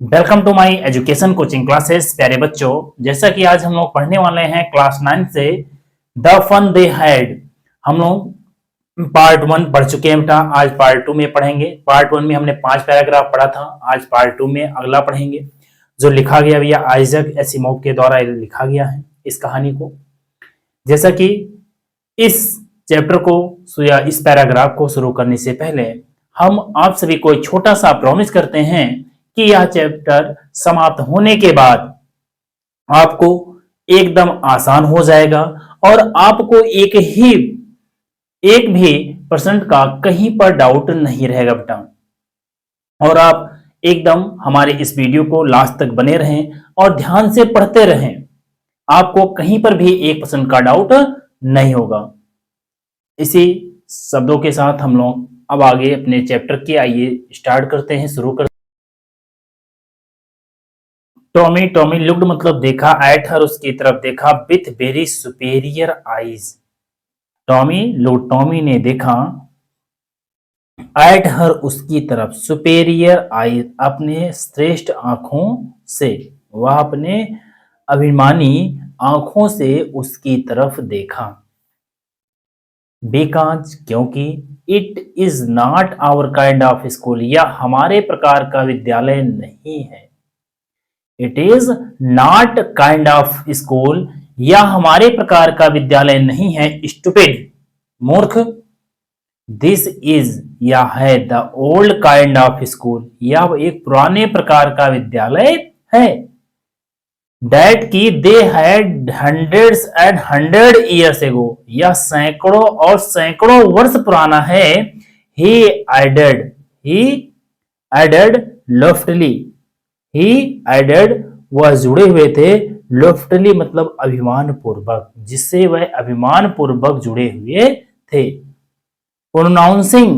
Welcome to my education coaching classes. प्यारे बच्चों, जैसा कि आज हम लोग पढ़ने वाले हैं क्लास 9 से द फन दे हैड। हम लोग पार्ट 1 पढ़ चुके हैं बेटा, आज पार्ट 2 में पढ़ेंगे। पार्ट 1 में हमने 5 पैराग्राफ पढ़ा था, आज पार्ट 2 में अगला पढ़ेंगे जो लिखा गया भैया आइजैक एसिमोव के द्वारा लिखा गया है इस कहानी को। जैसा कि इस चैप्टर को या इस पैराग्राफ को शुरू करने से पहले हम आप सभी को एक छोटा सा प्रॉमिस करते हैं कि यह चैप्टर समाप्त होने के बाद आपको एकदम आसान हो जाएगा और आपको एक भी परसेंट का कहीं पर डाउट नहीं रहेगा बेटा। और आप एकदम हमारे इस वीडियो को लास्ट तक बने रहें और ध्यान से पढ़ते रहें, आपको कहीं पर भी 1% का डाउट नहीं होगा। इसी शब्दों के साथ हम लोग अब आगे अपने चैप्टर के आइए स्टार्ट करते हैं, शुरू करते हैं। टॉमी लुक्ड मतलब देखा, एट हर उसकी तरफ देखा, with very superior eyes. Tommy ने देखा, एट हर उसकी तरफ, सुपेरियर आईज अपने श्रेष्ठ आंखों से, वह अपने अभिमानी आंखों से उसकी तरफ देखा। बिकॉज क्योंकि, it is not our kind of school, यह हमारे प्रकार का विद्यालय नहीं है। It is not kind of school, यह हमारे प्रकार का विद्यालय नहीं है। स्टूपिड मूर्ख, दिस इज, यह है, the old kind of school, यह एक पुराने प्रकार का विद्यालय है। डैट की they had hundreds and hundred years ago, यह सैकड़ों और सैकड़ों वर्ष पुराना है। ही एडेड लॉफ्टली, ही एडेड, वह जुड़े हुए थे, लॉफ्टली मतलब अभिमान पूर्वक, जिससे वह अभिमान पूर्वक जुड़े हुए थे। प्रोनाउंसिंग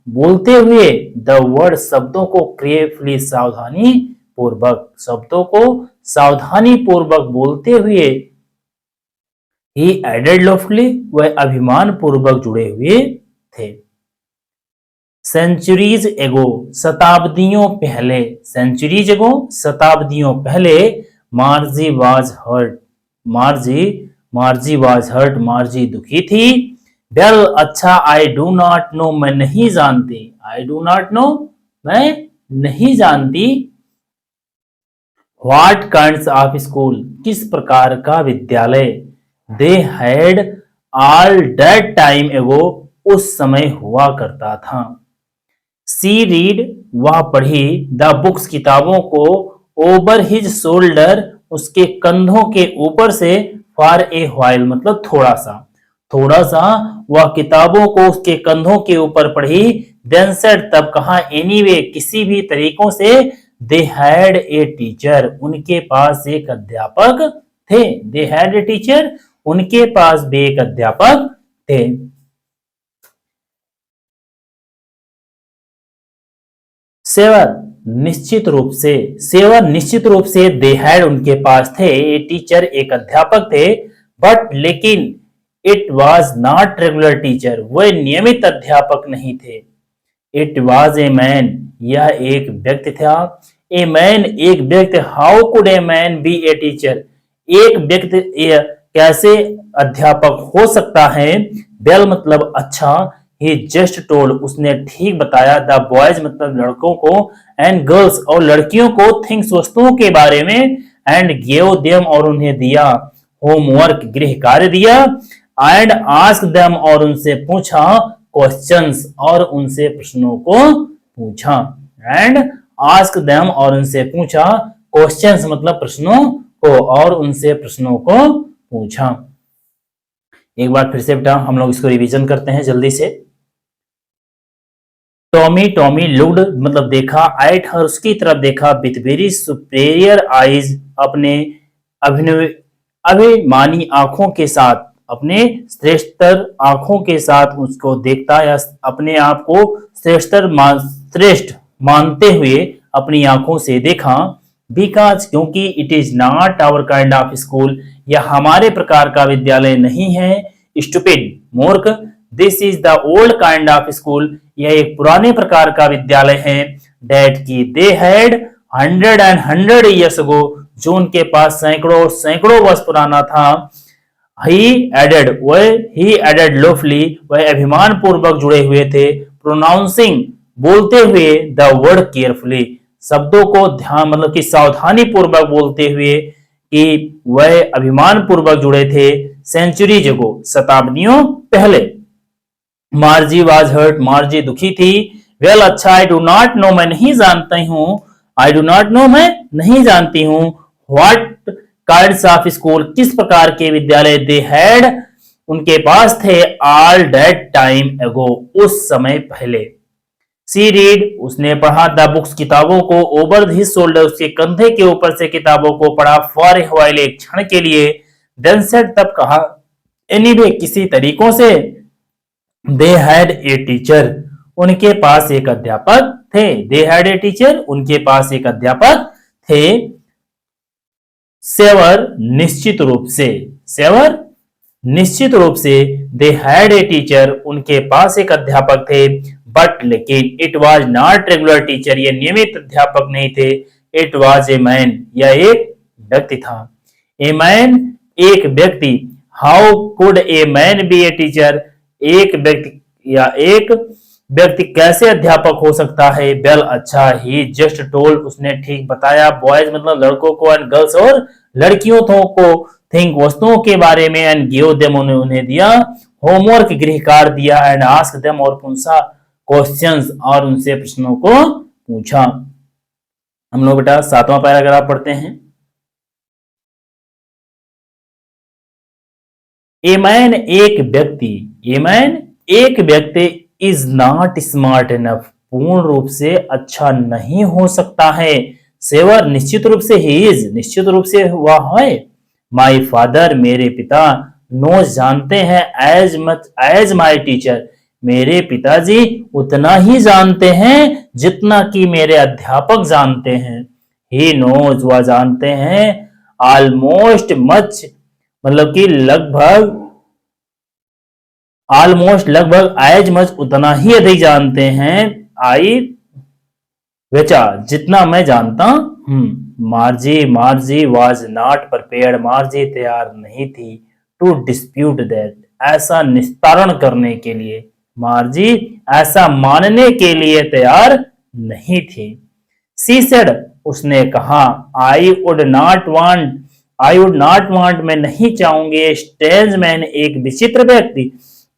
बोलते हुए, द वर्ड शब्दों को केयरफुली सावधानी पूर्वक, शब्दों को सावधानी पूर्वक बोलते हुए। ही एडेड लॉफ्टली, वह अभिमान पूर्वक जुड़े हुए थे। सेंचुरीज एगो, शताब्दियों पहले, सेंचुरीज एगो शताब्दियों पहले, Margie was hurt, Margie was hurt, Margie दुखी थी। वेल अच्छा, आई डू नॉट नो, मैं नहीं जानती, आई डू नॉट नो, मैं नहीं जानती। व्हाट काइंड्स ऑफ स्कूल, किस प्रकार का विद्यालय। They had all that time एगो, उस समय हुआ करता था। सी रीड, वह पढ़ी, द बुक्स किताबों को, ओवर हिज शोल्डर, उसके कंधों के ऊपर से, फॉर ए व्हाइल मतलब थोड़ा सा वह किताबों को उसके कंधों के ऊपर पढ़ी। देन सेड, तब कहा, एनीवे किसी भी तरीकों से, दे हैड ए टीचर, उनके पास एक अध्यापक थे। दे हैड ए टीचर, उनके पास भी एक अध्यापक थे। सेवन निश्चित रूप से, दे हैड उनके पास थे, ए टीचर एक अध्यापक थे। बट लेकिन, it was not regular teacher, वह नियमित अध्यापक नहीं थे। इट वाज ए मैन, यह एक व्यक्ति था। ए मैन एक व्यक्ति, how could a man B A teacher, एक व्यक्ति कैसे अध्यापक हो सकता है। वेल मतलब अच्छा, ही जस्ट टोल्ड, उसने ठीक बताया, द बॉयज मतलब लड़कों को, एंड गर्ल्स और लड़कियों को, थिंग्स वस्तुओं के बारे में, एंड गेव देम और उन्हें दिया, होमवर्क गृह कार्य दिया, एंड आस्क देम और उनसे पूछा, क्वेश्चंस और उनसे प्रश्नों को पूछा। एंड आस्क देम और उनसे पूछा, क्वेश्चंस मतलब प्रश्नों को, और उनसे प्रश्नों को पूछा। एक बार फिर से बेटा हम लोग इसको रिवीजन करते हैं जल्दी से। टॉमी लुक्ड मतलब देखा, एट हर उसकी तरफ देखा, विथ वेरी सुपेरियर आईज अपने अभिमानी आंखों के साथ, अपने श्रेष्ठतर आंखों के साथ उसको देखता, या अपने आप को श्रेष्ठ मानते हुए अपनी आंखों से देखा। बिकॉज क्योंकि, it is not our kind of school, यह हमारे प्रकार का विद्यालय नहीं है। स्टूपिड मूर्ख, this is the old kind of school, यह एक पुराने प्रकार का विद्यालय है। डैट की दे हैड 100 years ago, जो उनके पास सैकड़ों सैकड़ों वर्ष पुराना था। ही एडेड लोफली, वह अभिमान पूर्वक जुड़े हुए थे। प्रोनाउंसिंग, बोलते हुए, द वर्ड केयरफुली, शब्दों को ध्यान मतलब कि सावधानी पूर्वक बोलते हुए, कि वह अभिमान पूर्वक जुड़े थे। सेंचुरी जगो, शताब्दियों पहले। मार्जी वाज हर्ट, मार्जी दुखी थी। वेल अच्छा, आई डू नॉट नो, मैं नहीं जानती हूँ। आई डू नॉट नो, मैं नहीं जानती हूँ। व्हाट काइंड्स ऑफ स्कूल, किस प्रकार के विद्यालय। दे हैड, उनके पास थे। ऑल दैट टाइम एगो, उस समय पहले। सी रीड, उसने पढ़ा। द बुक्स, किताबों को। ओवर हिज शोल्डर, उसके कंधे के ऊपर से किताबों को पढ़ा। फॉर ए व्हाइल, एक क्षण के लिए। देन सेड, तब कहा। एनीवे, किसी तरीकों से। दे हैड ए टीचर, उनके पास एक अध्यापक थे। दे हैड ए टीचर, उनके पास एक अध्यापक थे। सेवर, निश्चित रूप से। सेवर, निश्चित रूप से। दे हैड ए टीचर, उनके पास एक अध्यापक थे। बट लेकिन, it was not regular teacher, ये नियमित अध्यापक नहीं थे। इट वॉज ए मैन, यह एक व्यक्ति था। ए मैन, एक व्यक्ति। How could a man B A teacher, एक व्यक्ति या एक व्यक्ति कैसे अध्यापक हो सकता है। वेल अच्छा, ही जस्ट टोल्ड, उसने ठीक बताया। बॉयज मतलब लड़कों को, एंड गर्ल्स और लड़कियों को, थिंक वस्तुओं के बारे में, एंड गिव देम, उन्हें दिया। होमवर्क, गृह कार्य दिया। एंड आस्क देम, और पूछा। क्वेश्चंस, और उनसे प्रश्नों को पूछा। हम लोग बेटा 7वां पैराग्राफ पढ़ते हैं। ए मैन, एक व्यक्ति। ए मैन, एक व्यक्ति। इज नॉट स्मार्ट इनफ, पूर्ण रूप से अच्छा नहीं हो सकता है। सेवर, निश्चित रूप से। ही इज, निश्चित रूप से वह है। माई फादर, मेरे पिता। नो, जानते हैं। As much as my teacher, मेरे पिताजी उतना ही जानते हैं जितना कि मेरे अध्यापक जानते हैं। ही नोज, वह जानते हैं। ऑलमोस्ट मच, मतलब कि लगभग। ऑलमोस्ट, लगभग। एज मच, उतना ही अधिक जानते हैं। आई, बेचा, जितना मैं जानता हूं। मार्जी वाज नॉट प्रिपेयर्ड, मार्जी तैयार नहीं थी। टू डिस्प्यूट दैट, ऐसा निस्तारण करने के लिए। मार्जी ऐसा मानने के लिए तैयार नहीं थी। सी सेड, उसने कहा। आई वुड नॉट वांट, मैं नहीं चाहूंगी। स्ट्रेंज मैन, एक विचित्र व्यक्ति।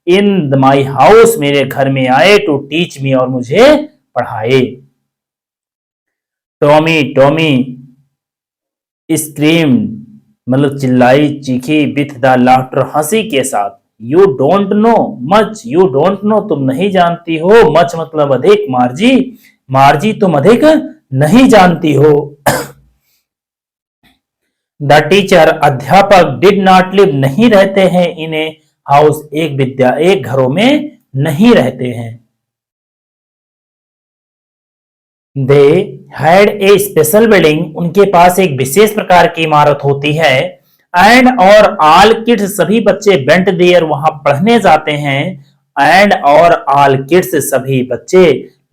इन माई हाउस, मेरे घर में आए। टू टीच मी, और मुझे पढ़ाए। टॉमी स्क्रीम, मतलब चिल्लाई, चीखी। विथ द लाफ्टर, हंसी के साथ। You don't know much, you don't know, तुम नहीं जानती हो। मच मतलब अधिक। मार्जी तुम अधिक नहीं जानती हो। द टीचर, अध्यापक। डिड नॉट लिव, नहीं रहते हैं। इन ए हाउस, एक घरों में नहीं रहते हैं। They had a special building, उनके पास एक विशेष प्रकार की इमारत होती है। एंड और ऑल किड्स, सभी बच्चे। वेंट देयर, वहां पढ़ने जाते हैं। एंड और ऑल किड्स, सभी बच्चे।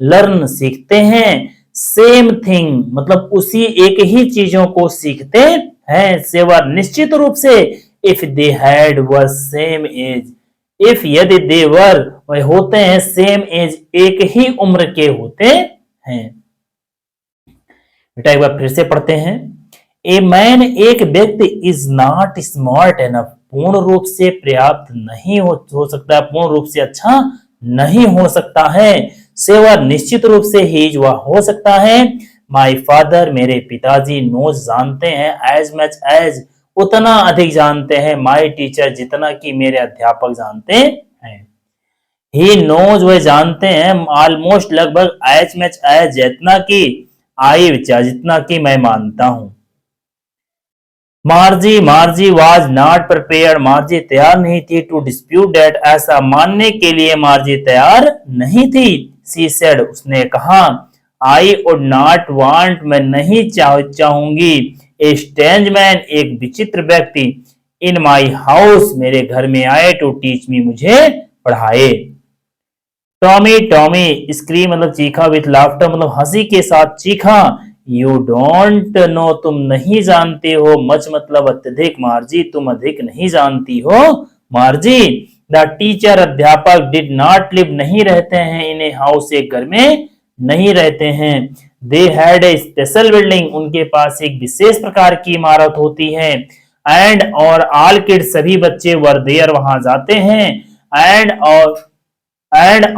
लर्न, सीखते हैं। सेम थिंग, मतलब उसी एक ही चीजों को सीखते हैं। सेवर, निश्चित रूप से। If they had were same age, if यदि दे वर, वह होते हैं। सेम एज, एक ही उम्र के होते हैं। बेटा एक बार फिर से पढ़ते हैं। ए मैन, एक व्यक्ति। इज नॉट स्मार्ट एनफ, पूर्ण रूप से पर्याप्त नहीं हो सकता है, पूर्ण रूप से अच्छा नहीं हो सकता है। सेवर, निश्चित रूप से। ही, वह हो सकता है। माई फादर, मेरे पिताजी। नोज, जानते हैं। एज मच एज, उतना अधिक जानते हैं। माई टीचर, जितना कि मेरे अध्यापक जानते हैं। ही नोज, वह जानते हैं। ऑलमोस्ट, लगभग। एज मच एज, जितना कि। आई, जितना कि मैं मानता हूं। मार्जी वाज नॉट प्रिपेयर्ड, मार्जी तैयार नहीं थी। टू डिस्प्यूट दैट, ऐसा मानने के लिए मार्जी तैयार नहीं थी। सी सेड, उसने कहा। आई वुड नॉट वांट, मैं नहीं चाहूंगी। ए स्ट्रेंज मैन, एक विचित्र व्यक्ति। इन माई हाउस, मेरे घर में आए। टू टीच मी, मुझे पढ़ाए। टॉमी स्क्रीम मतलब चीखा। विथ लाफ्टर मतलब हंसी के साथ चीखा। यू डोंट नो, तुम नहीं जानते हो, मच मतलब अत्यधिक, मार्जी तुम अधिक नहीं जानती हो, मार्जी। द टीचर अध्यापक डिड नॉट लिव नहीं रहते हैं, इन ए हाउस एक घर में नहीं रहते हैं। They had a special building, उनके पास एक विशेष प्रकार की इमारत होती है। एंड और ऑल किड्स सभी बच्चे वर देयर वहां जाते हैं। एंड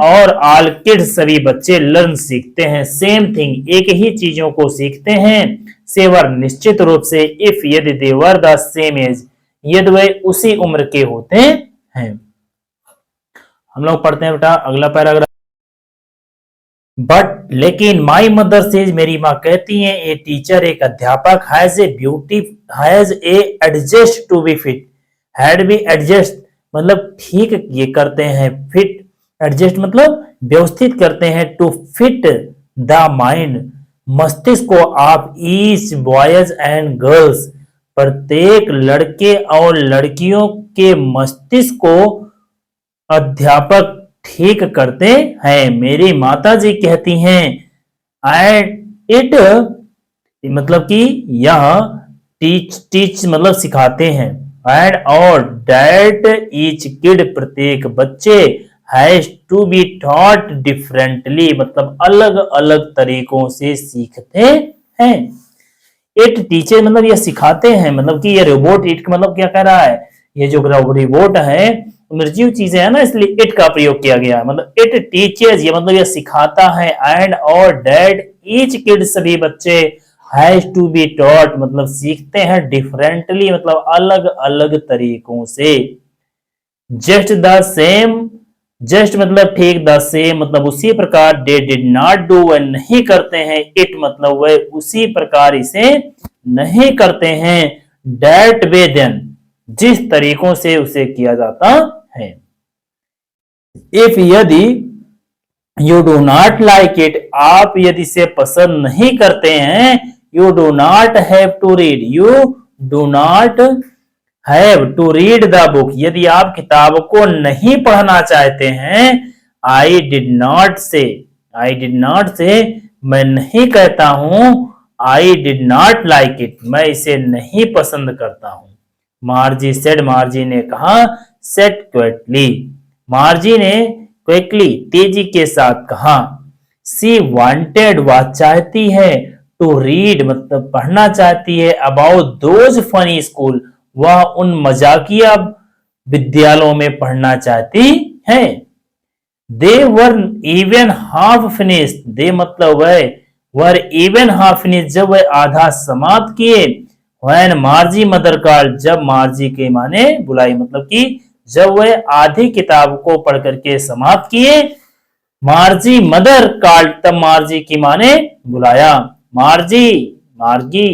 और ऑल किड्स सभी बच्चे लर्न सीखते हैं, सेम थिंग एक ही चीजों को सीखते हैं। सेवर निश्चित रूप से, इफ यदि they were the same as, यदि वे उसी उम्र के होते हैं। हम लोग पढ़ते हैं बेटा अगला पैराग्राफ। बट लेकिन माई मदर सेज, मेरी माँ कहती है, ए टीचर एक अध्यापक has a adjust to be fit, had be adjust मतलब ठीक ये करते हैं, फिट एडजस्ट मतलब व्यवस्थित करते हैं, टू फिट द माइंड मस्तिष्क को, आप ईच बॉयज एंड गर्ल्स प्रत्येक लड़के और लड़कियों के मस्तिष्क को अध्यापक ठीक करते हैं। मेरी माता जी कहती हैं, एंड इट मतलब कि यह टीच मतलब सिखाते हैं, एंड और डैट ईच किड प्रत्येक बच्चे has to be taught differently मतलब अलग अलग तरीकों से सीखते हैं। इट टीचर मतलब यह सिखाते हैं, मतलब कि ये रोबोट, इट मतलब क्या कह रहा है, ये जो रोबोट है निर्जीव चीजें है ना, इसलिए इट का प्रयोग किया गया, मतलब इट टीचर्स ये मतलब यह सिखाता है, एंड और डैट ईच किड सभी बच्चे हैज टू बी टॉट मतलब सीखते हैं, डिफरेंटली मतलब अलग अलग तरीकों से। जस्ट द सेम, जस्ट मतलब ठीक, द सेम मतलब उसी प्रकार, दे डिड नॉट डू वह नहीं करते हैं, इट मतलब वह उसी प्रकार इसे नहीं करते हैं, दैट वे देन जिस तरीकों से उसे किया जाता है। इफ यदि you do not like it, आप यदि इसे पसंद नहीं करते हैं, you do not have to read, you do not have to read the book, यदि आप किताब को नहीं पढ़ना चाहते हैं, आई डिड नॉट से, आई डिड नॉट से मैं नहीं कहता हूं, I did not like it मैं इसे नहीं पसंद करता हूं। मार्जी सेड, मार्जी ने कहा, सेट क्विकली मार्जी ने क्विकली तेजी के साथ कहा। सी वांटेड वह चाहती है, टू रीड मतलब पढ़ना चाहती है, अबाउट दोज फनी स्कूल वह उन मजाकिया विद्यालयों में पढ़ना चाहती है। दे वर इवन हाफ फिनिश्ड, दे मतलब वह वर इवन हाफ फिनिश्ड जब वह आधा समाप्त किए, व्हेन मार्जी मदर कॉल्ड जब मार्जी के माने बुलाई मतलब कि जब वह आधी किताब को पढ़ करके समाप्त किए, मार्जी मदर कॉल्ड तब मार्जी की माने बुलाया, मार्जी मार्गी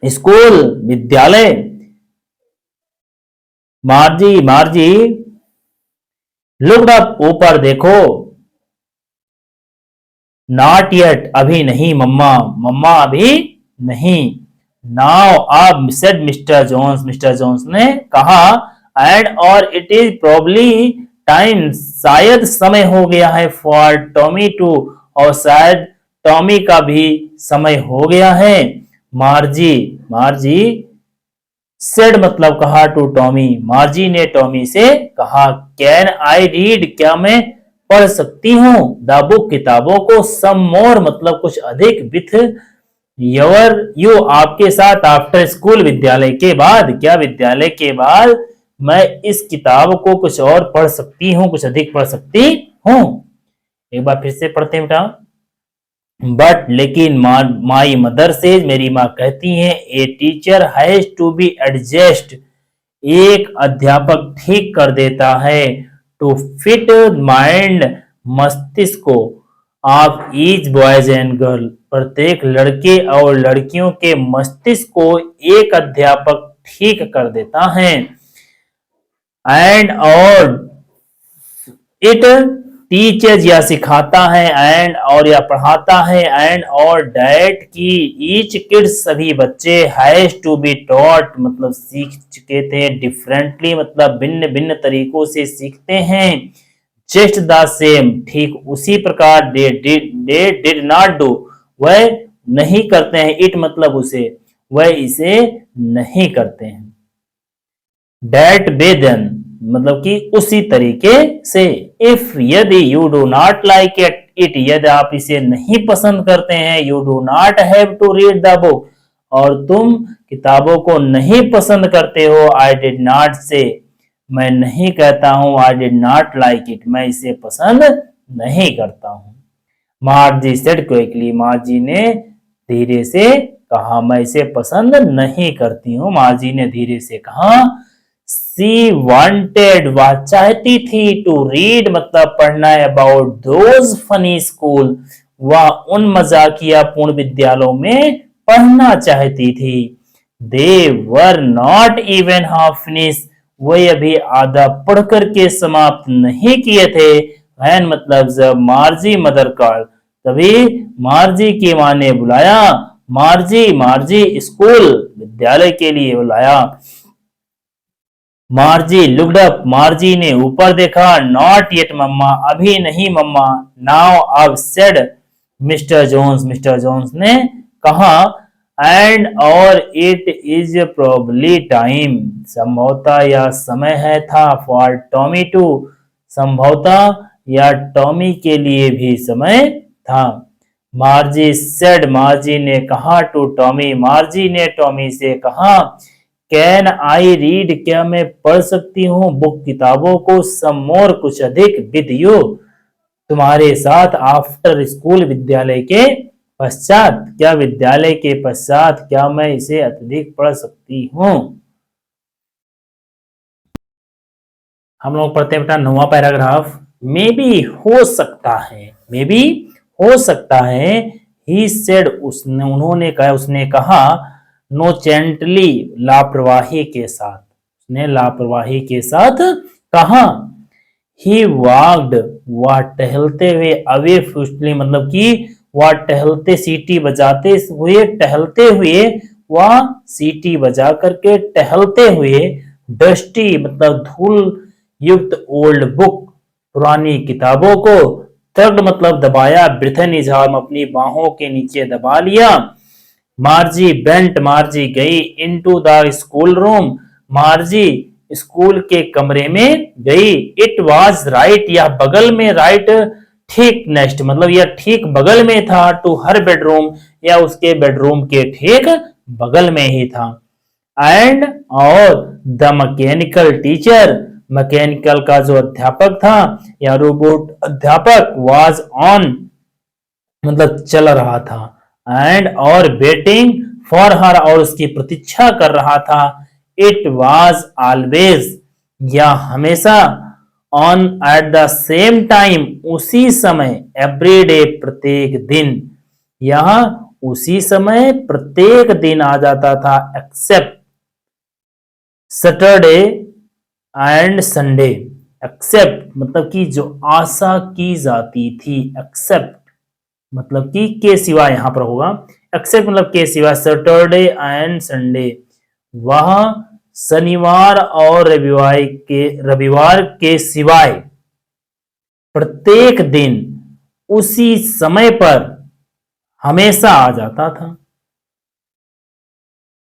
स्कूल विद्यालय, मार्जी मार्जी लुक्ड अप ऊपर देखो, नॉट येट अभी नहीं मम्मा, मम्मा अभी नहीं, नाउ अब said Mister Jones, Mister Jones ने कहा, एंड और इट इज प्रोबली टाइम शायद समय हो गया है, फॉर टॉमी टू और शायद टॉमी का भी समय हो गया है। मार्जी मार्जी सेड मतलब कहा, टू टॉमी मार्जी ने टॉमी से कहा, कैन आई रीड क्या मैं पढ़ सकती हूँ, द बुक किताबों को, सम मोर मतलब कुछ अधिक, विथ यू आपके साथ, आफ्टर स्कूल विद्यालय के बाद, क्या विद्यालय के बाद मैं इस किताब को कुछ और पढ़ सकती हूँ, कुछ अधिक पढ़ सकती हूँ। एक बार फिर से पढ़ते हैं बेटा। बट लेकिन माई मदर से, मेरी माँ कहती है, a teacher has to be adjust एक अध्यापक ठीक कर देता है, टू फिट माइंड मस्तिष्क को, of each boys and girl प्रत्येक लड़के और लड़कियों के मस्तिष्क को एक अध्यापक ठीक कर देता है। एंड और इट टीचर्स या सिखाता है, एंड और या पढ़ाता है, एंड और डैट की ईच किड्स सभी बच्चे, हैज टू बी टॉट मतलब सीख चुके थे, डिफरेंटली मतलब भिन्न भिन्न तरीकों से सीखते हैं, जस्ट द सेम ठीक उसी प्रकार, दे डिड नॉट डू वह नहीं करते हैं। इट मतलब उसे, वह इसे नहीं करते हैं। डेट बेदन मतलब कि उसी तरीके से। इफ यदि you do not like it, यदि आप इसे नहीं पसंद करते हैं, you do not have to read the book, और तुम किताबों को नहीं पसंद करते हो, आई डिड नॉट से, मैं नहीं कहता हूं, I did not like it, मैं इसे पसंद नहीं करता हूं। मार्जी सेड क्विकली, मार्जी ने धीरे से कहा, मैं इसे पसंद नहीं करती हूँ, मार्जी ने धीरे से कहा। सी वांटेड, वह चाहती थी, टू रीड मतलब पढ़ना, अबाउट दोज फनी स्कूल, वह उन मजाकिया पूर्ण विद्यालयों में पढ़ना चाहती थी। They were not even half finish, वह अभी आधा पढ़ करके समाप्त नहीं किए थे। वैन मतलब जब मार्जी मदर कॉल, तभी मार्जी की मां ने बुलाया, मार्जी मार्जी स्कूल, विद्यालय के लिए बुलाया। मार्जी लुक्ड अप, मार्जी ने ऊपर देखा। नॉट येट मम्मा, अभी नहीं मम्मा। नाउ अब, said Mister Jones, Mister Jones ने कहा। एंड और इट इज प्रोबली टाइम, संभवतः यह समय है था, फॉर टॉमी टू, संभवतः या टॉमी के लिए भी समय था। मार्जी सेड, मार्जी ने कहा, टू टॉमी, मार्जी ने टॉमी से कहा। कैन आई रीड, क्या मैं पढ़ सकती हूँ, बुक किताबों को, सम मोर कुछ अधिक, विद यू, तुम्हारे साथ, आफ्टर स्कूल विद्यालय के पश्चात, क्या विद्यालय के पश्चात, क्या मैं इसे अत्यधिक पढ़ सकती हूँ। हम लोग पढ़ते हैं बेटा 9वां पैराग्राफ। मे बी हो सकता है, मे बी हो सकता है। ही सेड, उसने, उन्होंने कहा, उसने कहा। नोचेंटली, लापरवाही के साथ, उसने लापरवाही के साथ कहा। ही वॉक्ड, वह टहलते हुए, अवे फ्यूस्टली मतलब कि वह टहलते, सीटी बजाते हुए, टहलते हुए, वह सीटी बजा करके टहलते हुए, डस्टी मतलब धूल युक्त, ओल्ड बुक पुरानी किताबों को, थर्ड मतलब दबाया, ब्रिथन इजहार अपनी बाहों के नीचे दबा लिया। मार्जी बेंट, मार्जी गई, into the school room, मार्जी school के कमरे में गई। इट वाज राइट, यह बगल में, राइट ठीक नेक्स्ट मतलब यह ठीक बगल में था, टू हर बेडरूम, या उसके बेडरूम के ठीक बगल में ही था। एंड और द मैकेनिकल टीचर, मैकेनिकल का जो अध्यापक था या रोबोट अध्यापक, वाज ऑन मतलब चल रहा था। एंड और वेटिंग फॉर हर, और उसकी प्रतीक्षा कर रहा था। इट वाज ऑलवेज, या हमेशा, on at the same time, उसी समय, एवरी डे प्रत्येक दिन, यह उसी समय प्रत्येक दिन आ जाता था, except Saturday and Sunday. Except मतलब कि जो आशा की जाती थी, एक्सेप्ट मतलब कि के सिवा यहां पर होगा, एक्सेप्ट मतलब के सिवा, सैटरडे एंड संडे, वह शनिवार और रविवार के सिवाय प्रत्येक दिन उसी समय पर हमेशा आ जाता था।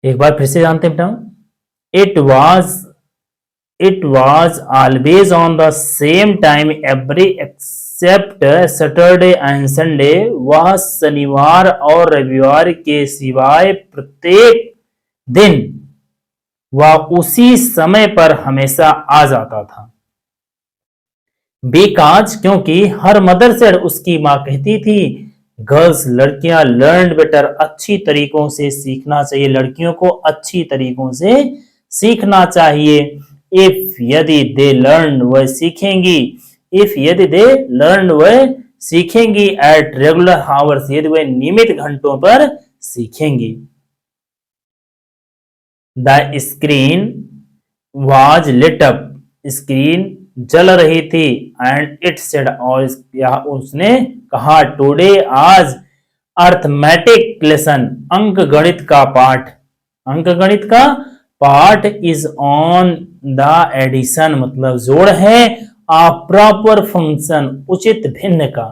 एक बार फिर से जानते हैं बेटा, it was always on the same time every except Saturday and Sunday, वह शनिवार और रविवार के सिवाय प्रत्येक दिन वह उसी समय पर हमेशा आ जाता था। बिकॉज क्योंकि, हर मदर सेड उसकी मां कहती थी, गर्ल्स लड़कियां, लर्न बेटर अच्छी तरीकों से सीखना चाहिए, लड़कियों को अच्छी तरीकों से सीखना चाहिए। इफ यदि दे लर्न, वह सीखेंगी, इफ यदि दे लर्न, वह सीखेंगी, एट रेगुलर हावर्स, यदि वह नियमित घंटों पर सीखेंगी। The screen was lit up, screen जल रही थी। एंड इट सेड, और उसने कहा, टुडे आज, अर्थमेटिक लेसन, अंक गणित का पाठ, अंक गणित का पाठ, इज ऑन द एडिशन मतलब जोड़ है, आ प्रॉपर फंक्शन उचित भिन्न का।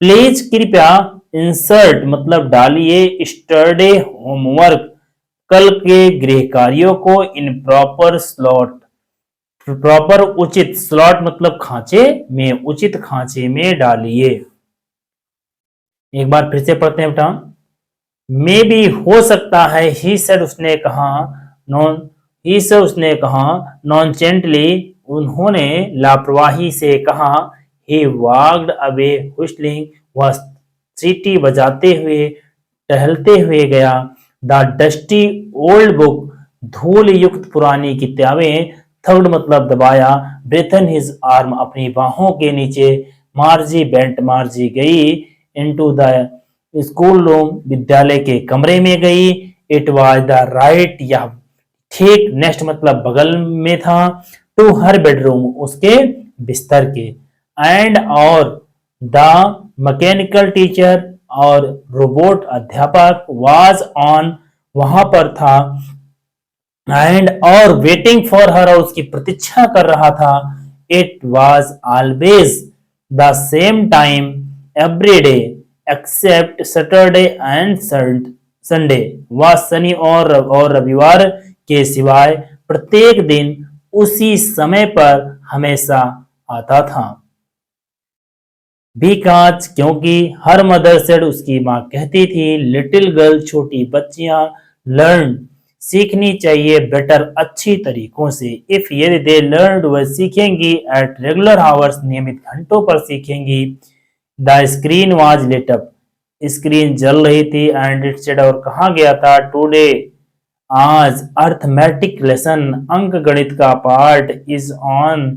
प्लीज कृपया, इंसर्ट मतलब डालिए स्टरडे होमवर्क कल के गृह कार्यों को इन प्रॉपर स्लॉट, प्रॉपर उचित, स्लॉट मतलब खांचे में, उचित खांचे में डालिए। एक बार फिर से पढ़ते हैं बेटा। मे बी हो सकता है, ही सेड उसने कहा, नॉन ही से उसने कहा, नॉनचेंटली उन्होंने लापरवाही से कहा, ही वॉक्ड अवे व्हिstling वह सीटी बजाते हुए टहलते हुए गया। द डस्टी ओल्ड बुक धूल युक्त पुरानी किताबें, थर्ड मतलब दबाया, ब्रेथन हिज आर्म अपनी बाहों के नीचे, मार्जी बेंट मार्जी गई, इनटू द स्कूल रूम विद्यालय के कमरे में गई, इट वाज द राइट या ठीक, नेक्स्ट मतलब बगल में था, टू हर बेडरूम उसके बिस्तर के, एंड और द मैकेनिकल टीचर और रोबोट अध्यापक वाज ऑन वहां पर था, एंड और वेटिंग फॉर हर और उसकी प्रतीक्षा कर रहा था, it was always the same time every day except Saturday and Sunday, वह शनि और रविवार के सिवाय प्रत्येक दिन उसी समय पर हमेशा आता था। बिकॉज क्योंकि हर मदर सेड उसकी माँ कहती थी, लिटिल गर्ल छोटी बच्चियां, लर्न सीखनी चाहिए, बेटर अच्छी तरीकों से, इफ यदि दे लर्न वह सीखेंगी, एट रेगुलर आवर्स नियमित घंटों पर सीखेंगी। The screen was lit up screen जल रही थी, एंड इट सेड और कहा गया था, टुडे आज अर्थमेटिक लेसन अंक गणित का part is on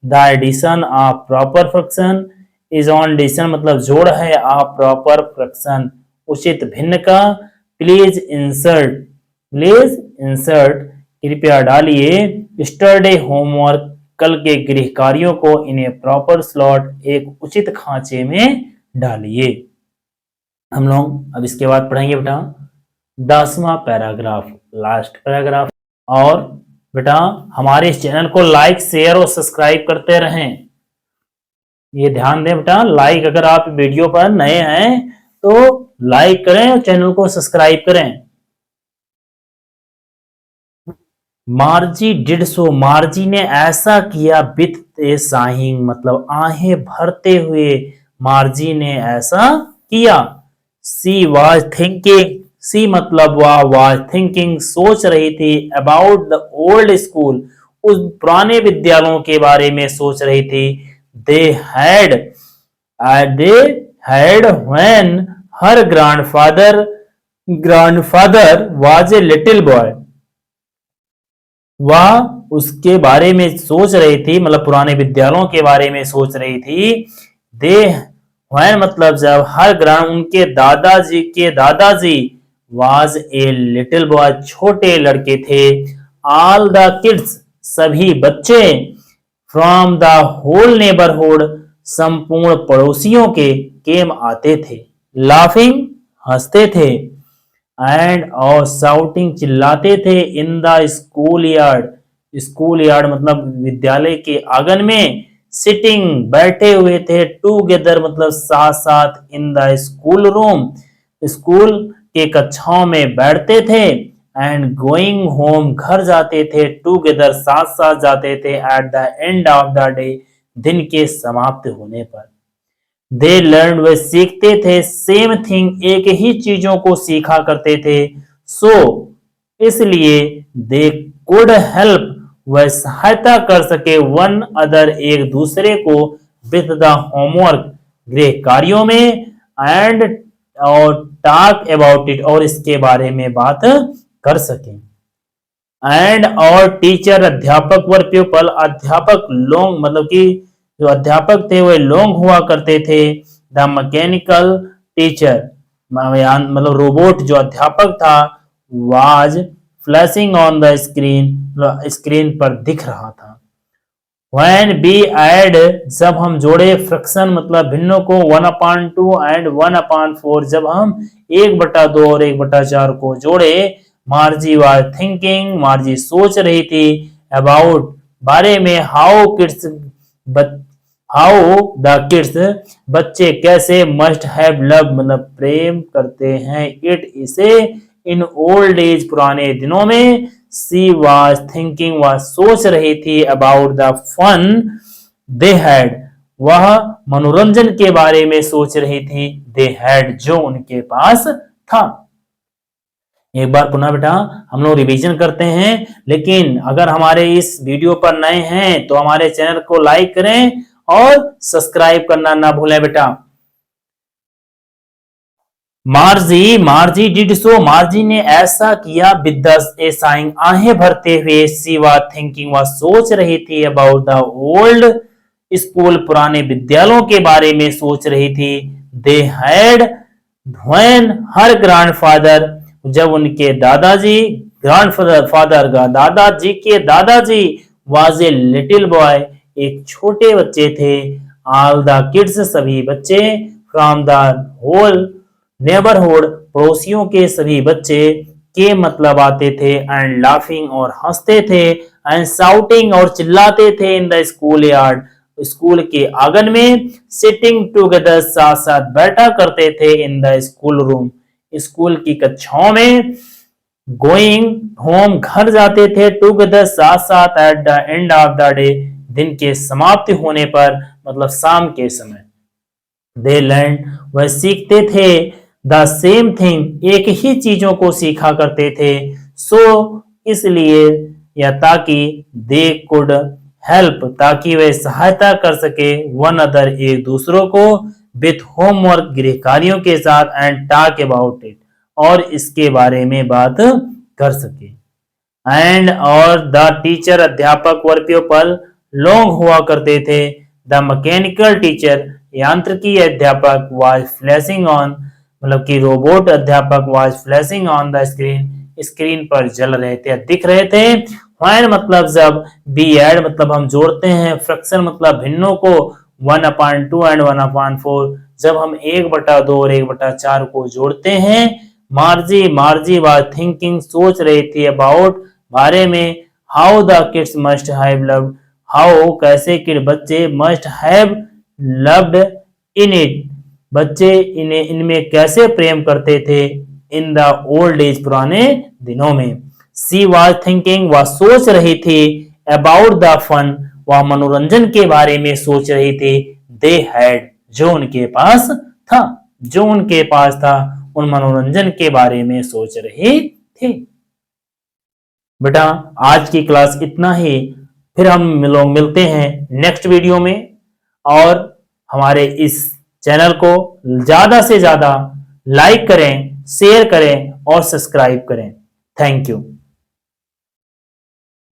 the addition of proper fraction, is on addition मतलब जोड़ है, ऑफ प्रॉपर फ्रैक्शन उचित भिन्न का, प्लीज इंसर्ट कृपया डालिए, स्टरडे होमवर्क कल के गृह कार्यों को इन्हें प्रॉपर स्लॉट एक उचित खांचे में डालिए। हम लोग अब इसके बाद पढ़ेंगे बेटा 10वां पैराग्राफ, लास्ट पैराग्राफ। और बेटा हमारे इस चैनल को लाइक शेयर और सब्सक्राइब करते रहें, ये ध्यान दें बेटा, लाइक अगर आप वीडियो पर नए हैं तो लाइक करें और चैनल को सब्सक्राइब करें। मार्जी डिड सो, मार्जी ने ऐसा किया, विथ ए साइंग मतलब आहें भरते हुए मार्जी ने ऐसा किया। सी वाज थिंकिंग, सी मतलब वह वाज थिंकिंग सोच रही थी, अबाउट द ओल्ड स्कूल उस पुराने विद्यालयों के बारे में सोच रही थी। They had when her grandfather was a little boy, वह उसके बारे में सोच रही थी, मतलब पुराने विद्यालयों के बारे में सोच रही थी। दे व्हेन मतलब जब, हर ग्रांड उनके दादाजी वाज ए लिटिल बॉय छोटे लड़के थे, ऑल द किड्स सभी बच्चे, फ्रॉम द होल नेबरहुड संपूर्ण पड़ोसियों के, केम आते थे, लाफिंग हंसते थे, एंड और शाउटिंग चिल्लाते थे, इन द स्कूल यार्ड मतलब विद्यालय के आंगन में, सिटिंग बैठे हुए थे, टूगेदर मतलब साथ साथ, in the school room school के कक्षाओं में बैठते थे, एंड गोइंग होम घर जाते थे, टूगेदर साथ साथ जाते थे, at the end of the day दिन के समाप्त होने पर। दे लर्न वे सीखते थे, सेम थिंग एक ही चीजों को सीखा करते थे, सो इसलिए दे कुड हेल्प वह सहायता कर सके, वन अदर एक दूसरे को, विथ द होमवर्क गृह कार्यों में, एंड और टॉक अबाउट इट और इसके बारे में बात कर सके। एंड और टीचर अध्यापक वर पीपल अध्यापक लोग मतलब कि जो अध्यापक थे वे लोग हुआ करते थे। द मैकेनिकल टीचर मतलब रोबोट जो अध्यापक था, was flashing on the screen पर दिख रहा था। When we add जब हम जोड़े, फ्रैक्शन मतलब भिन्नों को, 1/2 एंड 1/4 जब हम 1/2 और 1/4 को जोड़े, मार्जी वाज थिंकिंग मार्जी सोच रही थी, अबाउट बारे में, how kids how the kids, बच्चे कैसे, मस्ट हैव लव मतलब प्रेम करते हैं, इट इसे इन ओल्ड एज पुराने दिनों में, सी वाज थिंकिंग वह सोच रही थी, about the fun they had, वह मनोरंजन के बारे में सोच रही थी, दे हैड जो उनके पास था। एक बार पुनः बेटा हम लोग रिवीजन करते हैं, लेकिन अगर हमारे इस वीडियो पर नए हैं तो हमारे चैनल को लाइक करें और सब्सक्राइब करना ना भूलें बेटा। मार्जी मार्जी डिड सो, मार्जी ने ऐसा किया, विद ए साइंग आहें भरते हुए, सी वाज थिंकिंग वह सोच रही थी, अबाउट द ओल्ड स्कूल पुराने विद्यालयों के बारे में सोच रही थी, they had when her grandfather जब उनके दादाजी, ग्रैंडफादर का दादाजी के दादाजी, वाज ए लिटिल बॉय एक छोटे बच्चे थे, ऑल द किड्स सभी बच्चे, फ्रॉम द होल नेबरहुड पड़ोसियों के सभी बच्चे, के मतलब आते थे, एंड लाफिंग और हंसते थे, एंड शाउटिंग और चिल्लाते थे, in the school yard school के आंगन में, सिटिंग टुगेदर साथ साथ बैठा करते थे, in the school room school की कक्षाओं में, गोइंग होम घर जाते थे, टुगेदर साथ साथ, at the end of the day दिन के समाप्ति होने पर मतलब शाम के समय, दे लर्न वह सीखते थे, द सेम थिंग एक ही चीजों को सीखा करते थे, सो इसलिए या ताकि, दे कुड हेल्प ताकि वे सहायता कर सके, वन अदर एक दूसरों को, विथ होमवर्क गृह कार्यों के साथ, एंड टॉक अबाउट इट और इसके बारे में बात कर सके, एंड और द टीचर अध्यापक वर पीपल लॉन्ग हुआ करते थे, द मैकेनिकल टीचर यांत्रिकी अध्यापक वाज फ्लैशिंग ऑन मतलब कि रोबोट अध्यापक was flashing on the screen screen पर जल रहे थे, दिख रहे थे, व्हेन मतलब जब, बी एड मतलब हम जोड़ते हैं, फ्रैक्शन मतलब भिन्नों को, 1/2 एंड 1/4 जब हम 1/2 और 1/4 को जोड़ते हैं, मार्जी मार्जी वाज थिंकिंग सोच रही थी, अबाउट बारे में, how the kids must have loved how कैसे कि बच्चे, must have loved in it बच्चे इन्हें इनमें कैसे प्रेम करते थे, इन द ओल्ड एज पुराने दिनों में, सी वाज थिंकिंग वह सोच रही थी, अबाउट द फन वह मनोरंजन के बारे में सोच रही थी, दे हैड जो उनके पास था, जो उनके पास था उन मनोरंजन के बारे में सोच रही थी। बेटा आज की क्लास इतना ही, फिर हम लोग मिलते हैं नेक्स्ट वीडियो में, और हमारे इस चैनल को ज्यादा से ज्यादा लाइक करें, शेयर करें और सब्सक्राइब करें। Thank you.